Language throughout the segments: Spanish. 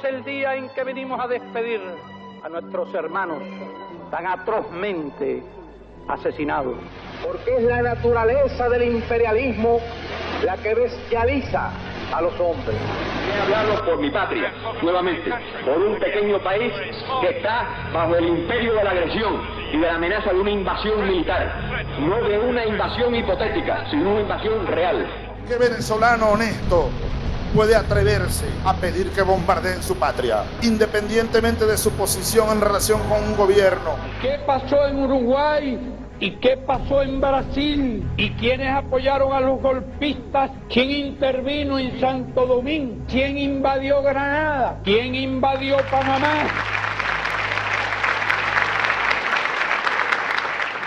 es el día en que venimos a despedir a nuestros hermanos tan atrozmente asesinados. Porque es la naturaleza del imperialismo la que bestializa a los hombres. Voy a hablarlo por mi patria, nuevamente, por un pequeño país que está bajo el imperio de la agresión y de la amenaza de una invasión militar. No de una invasión hipotética, sino una invasión real. ¿Qué venezolano honesto puede atreverse a pedir que bombardeen su patria, independientemente de su posición en relación con un gobierno? ¿Qué pasó en Uruguay? ¿Y qué pasó en Brasil? ¿Y quiénes apoyaron a los golpistas? ¿Quién intervino en Santo Domingo? ¿Quién invadió Granada? ¿Quién invadió Panamá?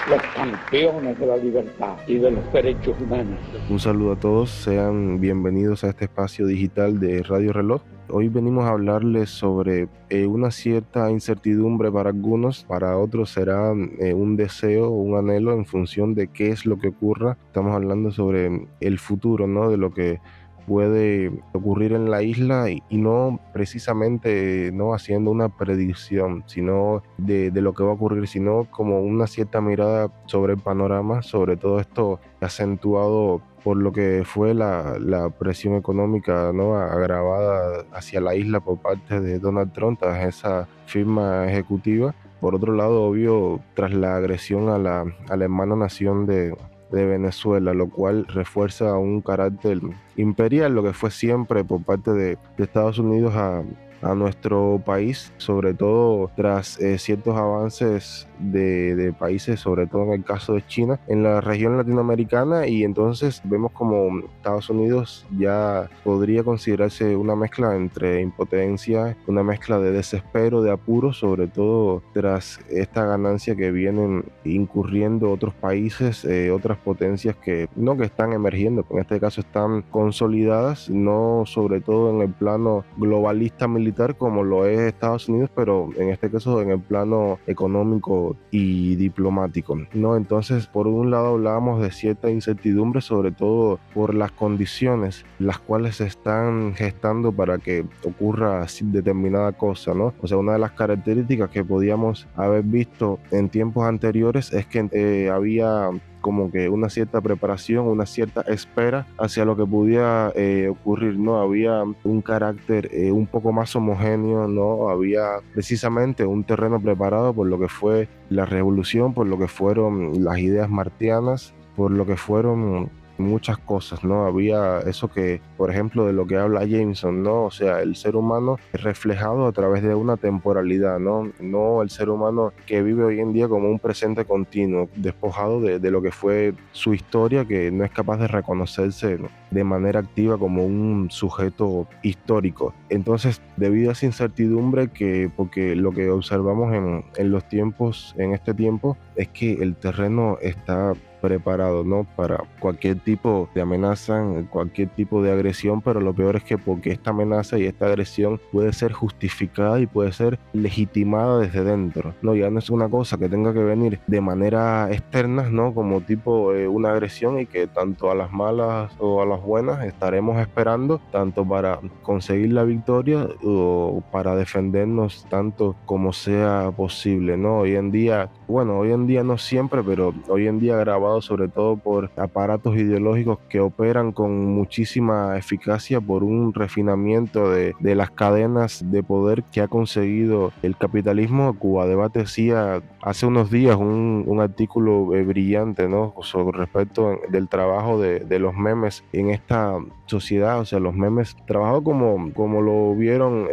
Los campeones de la libertad y de los derechos humanos. Un saludo a todos, sean bienvenidos a este espacio digital de Radio Reloj. Hoy venimos a hablarles sobre una cierta incertidumbre para algunos, para otros será un deseo, un anhelo en función de qué es lo que ocurra. Estamos hablando sobre el futuro, ¿no? De lo que puede ocurrir en la isla y no precisamente no haciendo una predicción, sino de lo que va a ocurrir, sino como una cierta mirada sobre el panorama, sobre todo esto acentuado por lo que fue la presión económica, ¿no?, agravada hacia la isla por parte de Donald Trump tras esa firma ejecutiva. Por otro lado, obvio, tras la agresión a la hermana nación de Venezuela, lo cual refuerza un carácter imperial, lo que fue siempre por parte de Estados Unidos a nuestro país, sobre todo tras ciertos avances de países, sobre todo en el caso de China, en la región latinoamericana, y entonces vemos como Estados Unidos ya podría considerarse una mezcla entre impotencia, una mezcla de desespero, de apuro, sobre todo tras esta ganancia que vienen incurriendo otros países, otras potencias que están emergiendo, que en este caso están consolidadas, no sobre todo en el plano globalista militar como lo es Estados Unidos, pero en este caso en el plano económico y diplomático, ¿no? Entonces, por un lado hablábamos de cierta incertidumbre, sobre todo por las condiciones las cuales se están gestando para que ocurra determinada cosa, ¿no? O sea, una de las características que podíamos haber visto en tiempos anteriores es que había como que una cierta preparación, una cierta espera hacia lo que podía ocurrir, ¿no? Había un carácter un poco más homogéneo, ¿no? Había precisamente un terreno preparado por lo que fue la revolución, por lo que fueron las ideas martianas, por lo que fueron muchas cosas, ¿no? Había eso que, por ejemplo, de lo que habla Jameson, ¿no? O sea, el ser humano reflejado a través de una temporalidad, ¿no? No el ser humano que vive hoy en día como un presente continuo, despojado de lo que fue su historia, que no es capaz de reconocerse, ¿no?, de manera activa como un sujeto histórico. Entonces, debido a esa incertidumbre, porque lo que observamos en los tiempos, en este tiempo, es que el terreno está preparado, ¿no?, para cualquier tipo de amenaza, cualquier tipo de agresión, pero lo peor es que porque esta amenaza y esta agresión puede ser justificada y puede ser legitimada desde dentro, ¿no? Ya no es una cosa que tenga que venir de manera externa, ¿no?, como tipo una agresión, y que tanto a las malas o a las buenas estaremos esperando, tanto para conseguir la victoria o para defendernos tanto como sea posible, ¿no? Hoy en día no siempre, pero hoy en día grabado sobre todo por aparatos ideológicos que operan con muchísima eficacia por un refinamiento de las cadenas de poder que ha conseguido el capitalismo. Cuba Debate decía hace unos días un artículo brillante, ¿no?, sobre respecto del trabajo de los memes en esta sociedad. O sea, los memes trabajados como lo vieron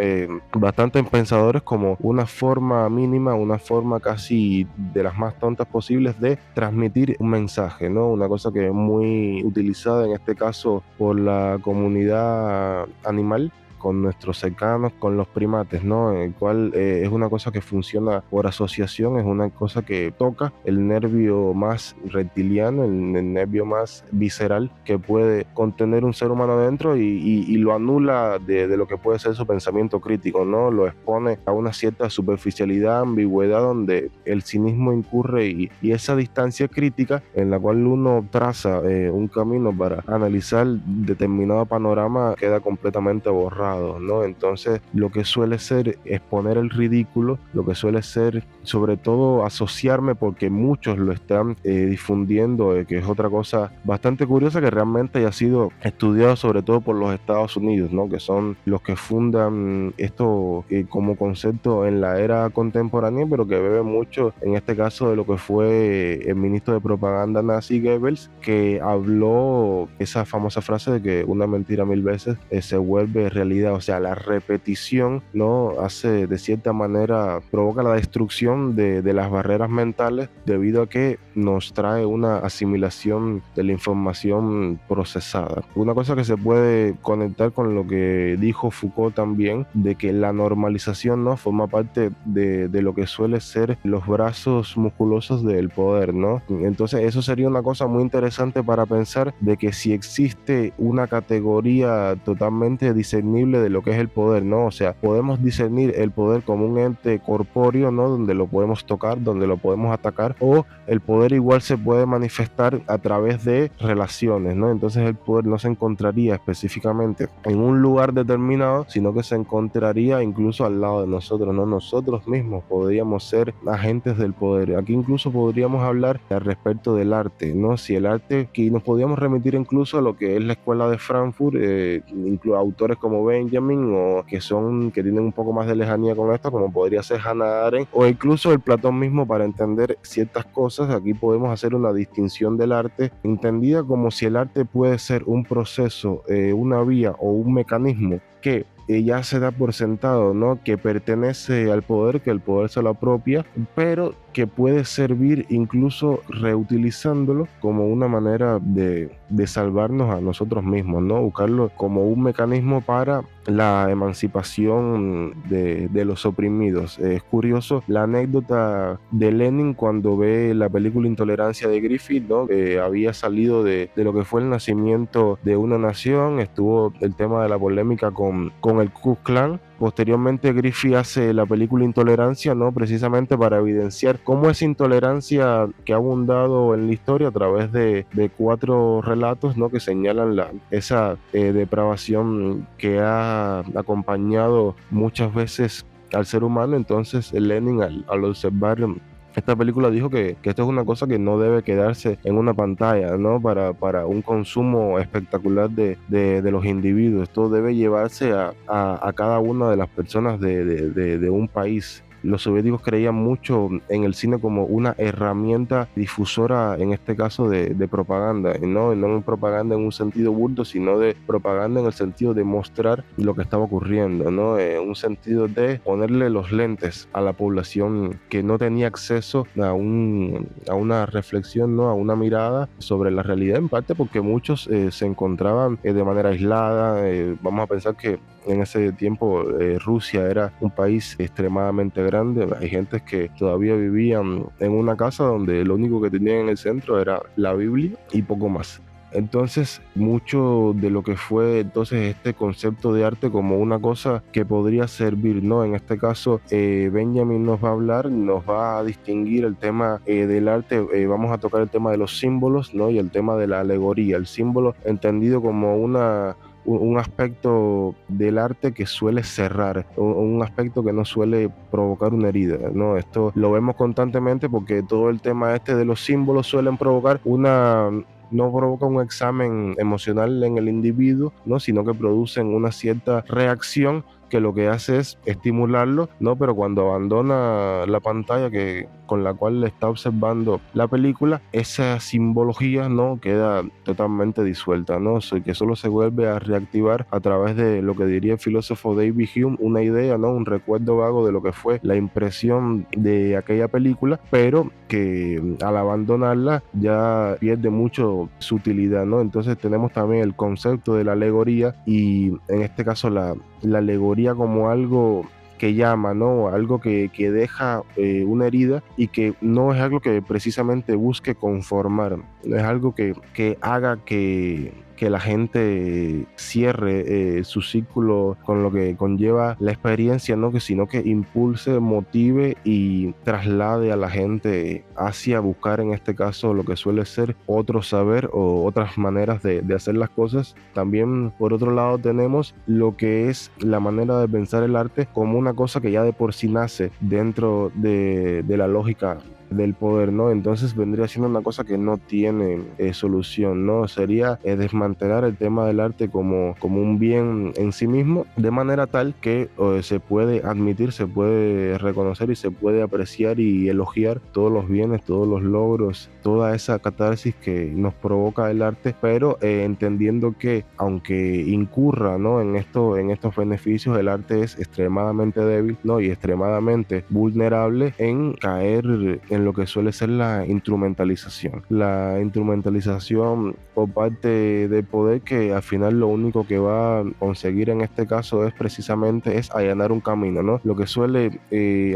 bastantes pensadores, como una forma mínima, una forma casi de las más tontas posibles de transmitir un mensaje, ¿no? Una cosa que es muy utilizada en este caso por la comunidad animal, con nuestros cercanos, con los primates, ¿no? En el cual es una cosa que funciona por asociación, es una cosa que toca el nervio más reptiliano, el nervio más visceral que puede contener un ser humano dentro, y lo anula de lo que puede ser su pensamiento crítico, ¿no? Lo expone a una cierta superficialidad, ambigüedad, donde el cinismo incurre, y esa distancia crítica en la cual uno traza un camino para analizar determinado panorama queda completamente borrado, privado, ¿no? Entonces lo que suele ser exponer el ridículo, lo que suele ser sobre todo asociarme porque muchos lo están difundiendo, que es otra cosa bastante curiosa que realmente haya sido estudiado sobre todo por los Estados Unidos, ¿no? Que son los que fundan esto como concepto en la era contemporánea, pero que bebe mucho en este caso de lo que fue el ministro de propaganda nazi Goebbels, que habló esa famosa frase de que una mentira 1000 veces se vuelve realidad. O sea, la repetición, ¿no? Hace de cierta manera, provoca la destrucción de las barreras mentales debido a que nos trae una asimilación de la información procesada. Una cosa que se puede conectar con lo que dijo Foucault también, de que la normalización, ¿no? Forma parte de lo que suele ser los brazos musculosos del poder, ¿no? Entonces eso sería una cosa muy interesante para pensar de que si existe una categoría totalmente discernible de lo que es el poder, ¿no? O sea, podemos discernir el poder como un ente corpóreo, ¿no? Donde lo podemos tocar, donde lo podemos atacar, o el poder igual se puede manifestar a través de relaciones, ¿no? Entonces el poder no se encontraría específicamente en un lugar determinado, sino que se encontraría incluso al lado de nosotros, ¿no? Nosotros mismos podríamos ser agentes del poder. Aquí incluso podríamos hablar al respecto del arte, ¿no? Si el arte, que nos podríamos remitir incluso a lo que es la escuela de Frankfurt, autores como Benjamin, o que tienen un poco más de lejanía con esto, como podría ser Hannah Arendt, o incluso el Platón mismo, para entender ciertas cosas. Aquí podemos hacer una distinción del arte, entendida como si el arte puede ser un proceso, una vía o un mecanismo que ya se da por sentado, ¿no? Que pertenece al poder, que el poder se lo apropia, pero que puede servir incluso reutilizándolo como una manera de salvarnos a nosotros mismos, ¿no? Buscarlo como un mecanismo para la emancipación de los oprimidos. Es curioso la anécdota de Lenin cuando ve la película Intolerancia de Griffith, ¿no? Que había salido de lo que fue el nacimiento de una nación. Estuvo el tema de la polémica con el Ku Klux Klan. Posteriormente Griffith hace la película Intolerancia, ¿no? Precisamente para evidenciar cómo esa intolerancia que ha abundado en la historia a través de 4 relatos, ¿no? Que señalan esa depravación que ha acompañado muchas veces al ser humano. Entonces Lenin, al observar esta película, dijo que esto es una cosa que no debe quedarse en una pantalla, ¿no? Para un consumo espectacular de los individuos. Esto debe llevarse a cada una de las personas de un país. Los soviéticos creían mucho en el cine como una herramienta difusora, en este caso de propaganda, no en propaganda en un sentido burdo, sino de propaganda en el sentido de mostrar lo que estaba ocurriendo, ¿no? En un sentido de ponerle los lentes a la población que no tenía acceso a una reflexión, ¿no? A una mirada sobre la realidad, en parte porque muchos se encontraban de manera aislada. Vamos a pensar que en ese tiempo Rusia era un país extremadamente grande. Hay gente que todavía vivían en una casa donde lo único que tenían en el centro era la Biblia y poco más. Entonces, mucho de lo que fue entonces este concepto de arte como una cosa que podría servir, ¿no? En este caso, Benjamin nos va a hablar, nos va a distinguir el tema del arte. Vamos a tocar el tema de los símbolos, ¿no? Y el tema de la alegoría. El símbolo entendido como un aspecto del arte que suele cerrar, un aspecto que no suele provocar una herida, ¿no? Esto lo vemos constantemente porque todo el tema de los símbolos suelen provocar no provoca un examen emocional en el individuo, ¿no? Sino que producen una cierta reacción que lo que hace es estimularlo, ¿no? Pero cuando abandona la pantalla con la cual le está observando la película, esa simbología, ¿no? Queda totalmente disuelta, ¿no? Que solo se vuelve a reactivar a través de lo que diría el filósofo David Hume, una idea, ¿no? Un recuerdo vago de lo que fue la impresión de aquella película, pero que al abandonarla ya pierde mucho su utilidad, ¿no? Entonces tenemos también el concepto de la alegoría, y en este caso la alegoría como algo que llama, ¿no? Algo que deja una herida, y que no es algo que precisamente busque conformar, no es algo que haga que que la gente cierre su círculo con lo que conlleva la experiencia, ¿no? Sino que impulse, motive y traslade a la gente hacia buscar, en este caso, lo que suele ser otro saber o otras maneras de hacer las cosas. También, por otro lado, tenemos lo que es la manera de pensar el arte como una cosa que ya de por sí nace dentro de la lógica del poder, ¿no? Entonces vendría siendo una cosa que no tiene solución, ¿no? Sería desmantelar el tema del arte como un bien en sí mismo, de manera tal que se puede admitir, se puede reconocer y se puede apreciar y elogiar todos los bienes, todos los logros, toda esa catarsis que nos provoca el arte, pero entendiendo que aunque incurra, ¿no?, en estos beneficios, el arte es extremadamente débil, ¿no?, y extremadamente vulnerable en caer en lo que suele ser la instrumentalización. La instrumentalización por parte del poder, que al final lo único que va a conseguir en este caso es precisamente allanar un camino, ¿no? Lo que suele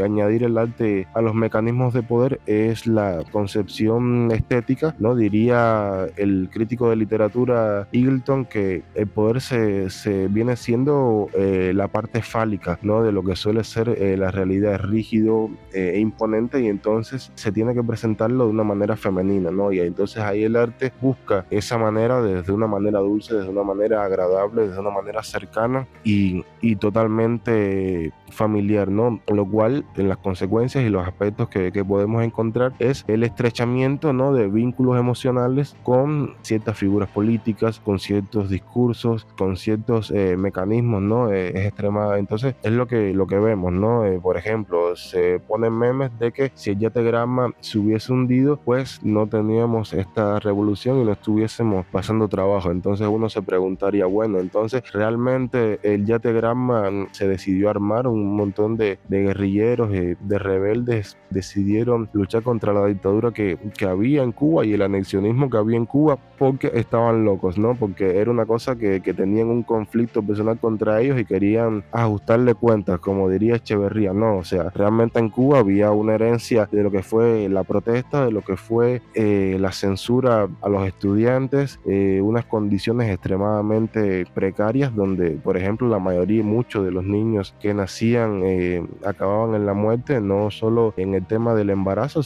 añadir el arte a los mecanismos de poder es la concepción estética, ¿no? Diría el crítico de literatura Eagleton que el poder se viene siendo la parte fálica, ¿no?, de lo que suele ser la realidad. Es rígido e imponente, y entonces se tiene que presentarlo de una manera femenina, ¿no? Y entonces ahí el arte busca esa manera, desde una manera dulce, desde una manera agradable, desde una manera cercana y totalmente familiar, ¿no? Lo cual, en las consecuencias y los aspectos que podemos encontrar, es el estrechamiento, ¿no?, de vínculos emocionales con ciertas figuras políticas, con ciertos discursos, con ciertos mecanismos, ¿no? Es extrema. Entonces es lo que vemos, ¿no? Por ejemplo, se ponen memes de que si el yategrama se hubiese hundido, pues no teníamos esta revolución y no estuviésemos pasando trabajo. Entonces uno se preguntaría, bueno, entonces realmente el yategrama se decidió armar, un montón de guerrilleros, de rebeldes decidieron luchar contra la dictadura que había en Cuba y el anexionismo que había en Cuba, porque estaban locos, ¿no? Porque era una cosa que tenían un conflicto personal contra ellos y querían ajustarle cuentas, como diría Echeverría. No, o sea, realmente en Cuba había una herencia de lo que fue la protesta, de lo que fue la censura a los estudiantes, unas condiciones extremadamente precarias donde, por ejemplo, la mayoría, muchos de los niños que nacían acababan en la muerte, no solo en el tema del embarazo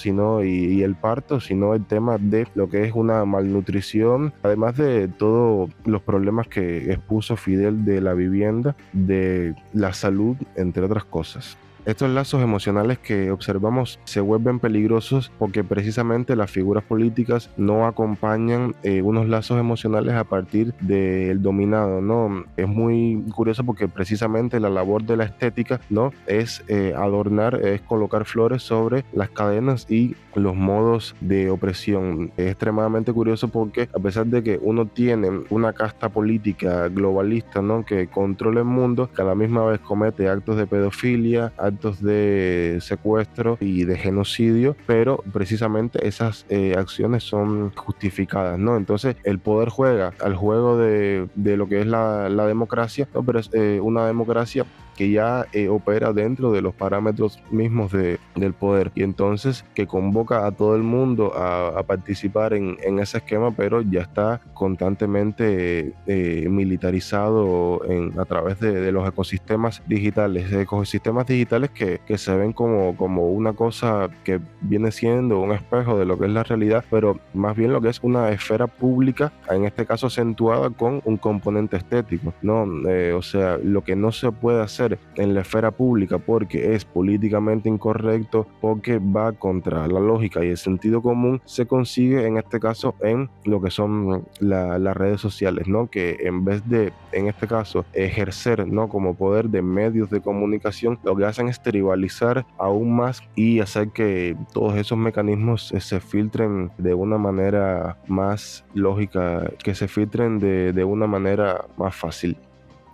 y el parto, sino el tema de lo que es una malnutrición, además de todos los problemas que expuso Fidel, de la vivienda, de la salud, entre otras cosas. Estos lazos emocionales que observamos se vuelven peligrosos porque precisamente las figuras políticas no acompañan unos lazos emocionales a partir del dominado, ¿no? Es muy curioso porque precisamente la labor de la estética, ¿no?, es adornar, es colocar flores sobre las cadenas y los modos de opresión. Es extremadamente curioso porque, a pesar de que uno tiene una casta política globalista, ¿no?, que controla el mundo, que a la misma vez comete actos de pedofilia, actos de secuestro y de genocidio, pero precisamente esas acciones son justificadas, ¿no? Entonces el poder juega al juego de lo que es la democracia, ¿no? Pero es una democracia que ya opera dentro de los parámetros mismos del poder, y entonces que convoca a todo el mundo a participar en ese esquema, pero ya está constantemente militarizado a través de los ecosistemas digitales que se ven como una cosa que viene siendo un espejo de lo que es la realidad, pero más bien lo que es una esfera pública, en este caso acentuada con un componente estético, ¿no? O sea, lo que no se puede hacer en la esfera pública porque es políticamente incorrecto, porque va contra la lógica y el sentido común, se consigue en este caso en lo que son las redes sociales, ¿no? Que en vez de, en este caso, ejercer, ¿no?, como poder de medios de comunicación, lo que hacen es tribalizar aún más y hacer que todos esos mecanismos se filtren de una manera más lógica, que se filtren de una manera más fácil.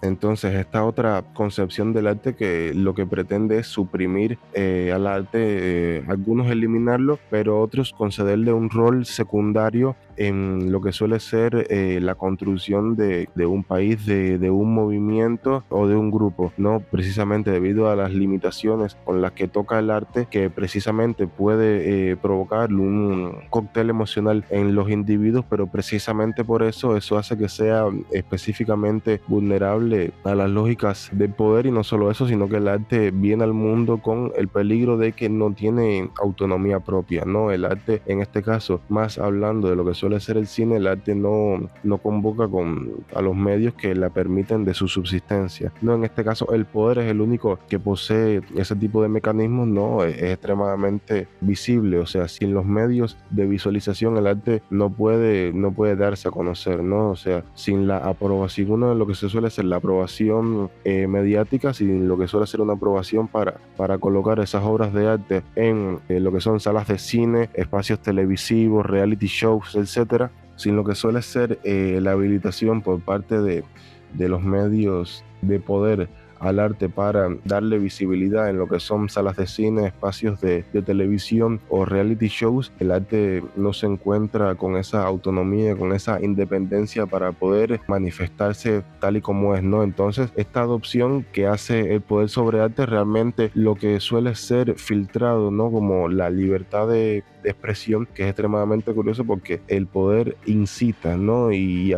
Entonces, esta otra concepción del arte que lo que pretende es suprimir al arte, algunos eliminarlo, pero otros concederle un rol secundario en lo que suele ser la construcción de un país, de un movimiento o de un grupo, ¿no? Precisamente debido a las limitaciones con las que toca el arte, que precisamente puede provocar un cóctel emocional en los individuos, pero precisamente por eso hace que sea específicamente vulnerable a las lógicas del poder, y no solo eso, sino que el arte viene al mundo con el peligro de que no tiene autonomía propia, ¿no? El arte, en este caso, más hablando de lo que suele ser el cine, el arte no convoca a los medios que la permiten de su subsistencia, ¿no? En este caso, el poder es el único que posee ese tipo de mecanismos, ¿no? Es extremadamente visible, o sea, sin los medios de visualización el arte no puede darse a conocer, ¿no? O sea, sin la aprobación, uno de lo que se suele ser la aprobación mediática, sin lo que suele ser una aprobación para colocar esas obras de arte en lo que son salas de cine, espacios televisivos, reality shows, etcétera, sin lo que suele ser la habilitación por parte de los medios de poder al arte para darle visibilidad en lo que son salas de cine, espacios de televisión o reality shows, el arte no se encuentra con esa autonomía, con esa independencia para poder manifestarse tal y como es, ¿no? Entonces, esta adopción que hace el poder sobre arte realmente lo que suele ser filtrado, ¿no? Como la libertad de expresión, que es extremadamente curioso porque el poder incita, ¿no? Y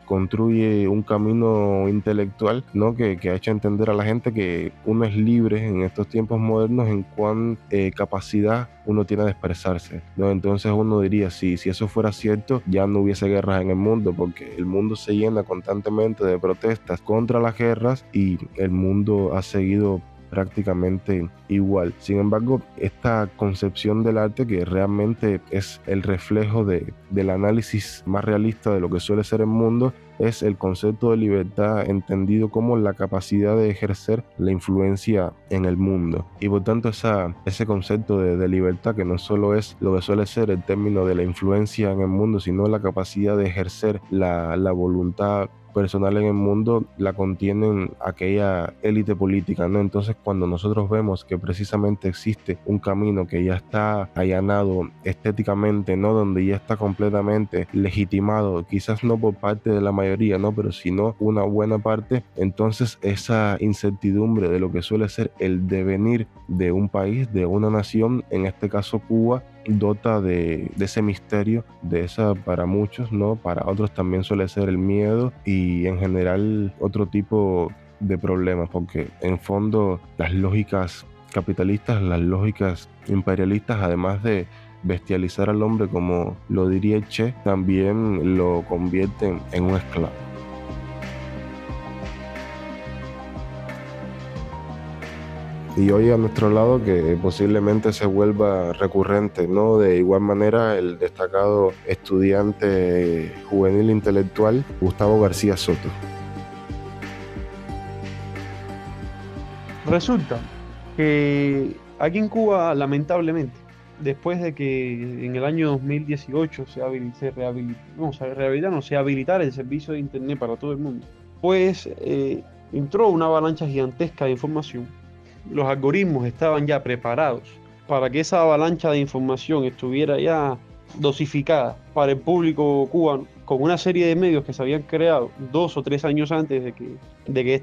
construye un camino intelectual, ¿no? Que ha hecho entender a la gente que uno es libre en estos tiempos modernos en cuán capacidad uno tiene de expresarse, ¿no? Entonces uno diría, si eso fuera cierto, ya no hubiese guerras en el mundo, porque el mundo se llena constantemente de protestas contra las guerras y el mundo ha seguido prácticamente igual. Sin embargo, esta concepción del arte, que realmente es el reflejo del análisis más realista de lo que suele ser el mundo, es el concepto de libertad entendido como la capacidad de ejercer la influencia en el mundo. Y por tanto ese concepto de libertad, que no solo es lo que suele ser el término de la influencia en el mundo, sino la capacidad de ejercer la voluntad personal en el mundo, la contienen aquella élite política, ¿no? Entonces, cuando nosotros vemos que precisamente existe un camino que ya está allanado estéticamente, ¿no? Donde ya está completamente legitimado, quizás no por parte de la mayoría, ¿no? Pero sino una buena parte, entonces esa incertidumbre de lo que suele ser el devenir de un país, de una nación, en este caso Cuba, dota de ese misterio, de esa para muchos, ¿no? Para otros también suele ser el miedo y en general otro tipo de problemas, porque en fondo las lógicas capitalistas, las lógicas imperialistas, además de bestializar al hombre, como lo diría Che, también lo convierten en un esclavo. Y hoy a nuestro lado, que posiblemente se vuelva recurrente, ¿no? De igual manera, el destacado estudiante juvenil intelectual Gustavo García Soto. Resulta que aquí en Cuba, lamentablemente, después de que en el año 2018 se habilitara el servicio de Internet para todo el mundo, pues entró una avalancha gigantesca de información. Los algoritmos estaban ya preparados para que esa avalancha de información estuviera ya dosificada para el público cubano, con una serie de medios que se habían creado 2 o 3 años antes de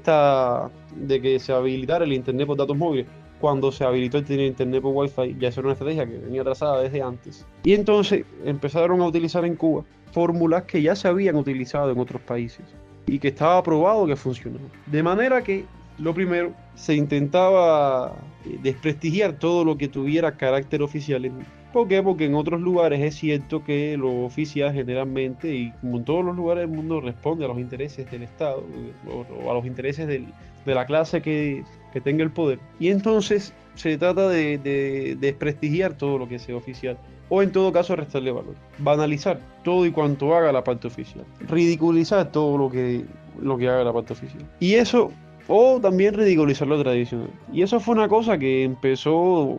que se habilitara el Internet por datos móviles. Cuando se habilitó el Internet por Wi-Fi, ya era una estrategia que venía trazada desde antes. Y entonces empezaron a utilizar en Cuba fórmulas que ya se habían utilizado en otros países y que estaba probado que funcionaban. De manera que, lo primero, se intentaba desprestigiar todo lo que tuviera carácter oficial. ¿Por qué? Porque en otros lugares es cierto que lo oficial generalmente, y como en todos los lugares del mundo, responde a los intereses del Estado o a los intereses de la clase que tenga el poder. Y entonces se trata de desprestigiar todo lo que sea oficial, o en todo caso restarle valor, banalizar todo y cuanto haga la parte oficial, ridiculizar todo lo que haga la parte oficial. Y eso, o también ridiculizar lo tradicional. Y eso fue una cosa que empezó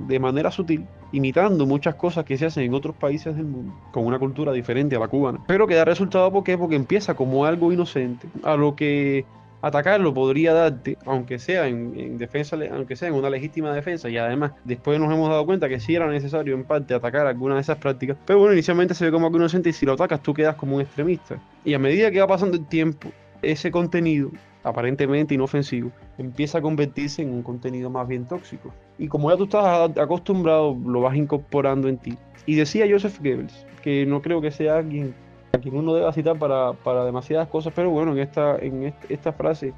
de manera sutil, imitando muchas cosas que se hacen en otros países del mundo, con una cultura diferente a la cubana, pero que da resultado. ¿Por qué? Porque empieza como algo inocente, a lo que Atacarlo podría darte, aunque sea en defensa, aunque sea en una legítima defensa, y además después nos hemos dado cuenta que sí era necesario en parte atacar alguna de esas prácticas, pero bueno, inicialmente se ve como algo inocente y si lo atacas tú quedas como un extremista. Y a medida que va pasando el tiempo, ese contenido, aparentemente inofensivo, empieza a convertirse en un contenido más bien tóxico. Y como ya tú estás acostumbrado, lo vas incorporando en ti. Y decía Joseph Goebbels, que no creo que sea alguien a quien uno deba citar para demasiadas cosas, pero bueno, en esta frase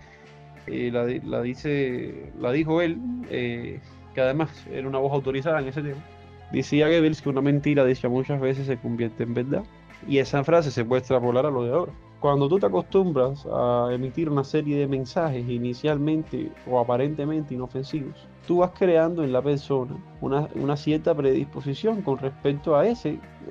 la dijo él, que además era una voz autorizada en ese tema. Decía Goebbels que una mentira dicha muchas veces se convierte en verdad, y esa frase se puede extrapolar a lo de ahora. Cuando tú te acostumbras a emitir una serie de mensajes inicialmente o aparentemente inofensivos, tú vas creando en la persona una cierta predisposición con respecto a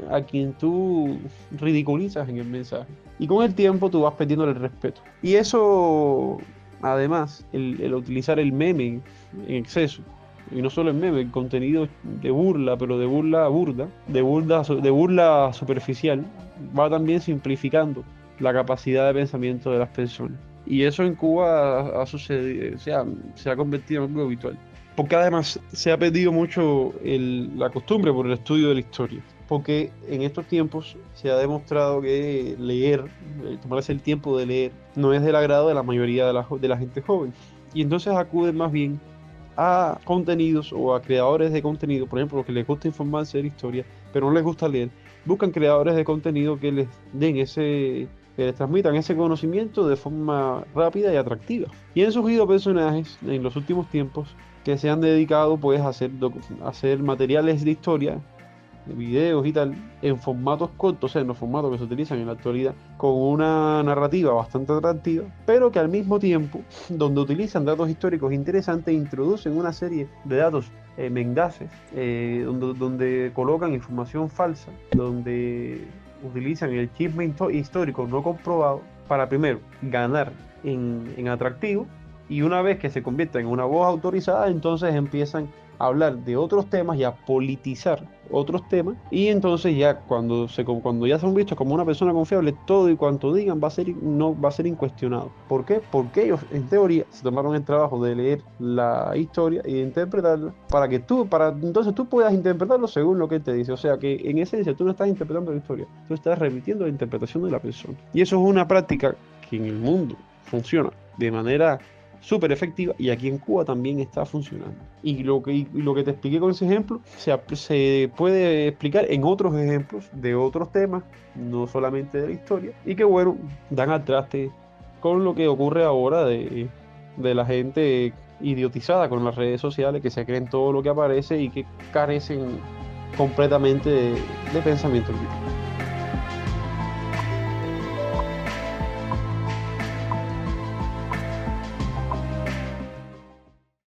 a quien tú ridiculizas en el mensaje. Y con el tiempo tú vas perdiendo el respeto. Y eso, además, el utilizar el meme en exceso, y no solo el meme, el contenido de burla, pero de burla burda, de burla superficial, va también simplificando la capacidad de pensamiento de las personas. Y eso en Cuba ha sucedido, se ha convertido en algo habitual. Porque además se ha perdido mucho la costumbre por el estudio de la historia. Porque en estos tiempos se ha demostrado que leer, tomarse el tiempo de leer, no es del agrado de la mayoría de la gente joven. Y entonces acuden más bien a contenidos o a creadores de contenido, por ejemplo, que les gusta informarse de la historia, pero no les gusta leer. Buscan creadores de contenido que les den que les transmitan ese conocimiento de forma rápida y atractiva. Y han surgido personajes en los últimos tiempos que se han dedicado pues a hacer materiales de historia, de videos y tal, en formatos cortos, o sea, en los formatos que se utilizan en la actualidad, con una narrativa bastante atractiva, pero que al mismo tiempo, donde utilizan datos históricos interesantes, introducen una serie de datos mendaces, donde colocan información falsa, donde utilizan el chisme histórico no comprobado para primero ganar en atractivo, y una vez que se convierten en una voz autorizada, entonces empiezan a hablar de otros temas y a politizar otros temas, y entonces ya cuando ya son vistos como una persona confiable, todo y cuanto digan va a ser incuestionado. ¿Por qué? Porque ellos en teoría se tomaron el trabajo de leer la historia y de interpretarla entonces tú puedas interpretarlo según lo que él te dice. O sea que en esencia tú no estás interpretando la historia, tú estás remitiendo la interpretación de la persona. Y eso es una práctica que en el mundo funciona de manera súper efectiva, y aquí en Cuba también está funcionando. Y lo que te expliqué con ese ejemplo se puede explicar en otros ejemplos de otros temas, no solamente de la historia, y que bueno, dan al traste con lo que ocurre ahora de la gente idiotizada con las redes sociales, que se creen todo lo que aparece y que carecen completamente de pensamiento crítico.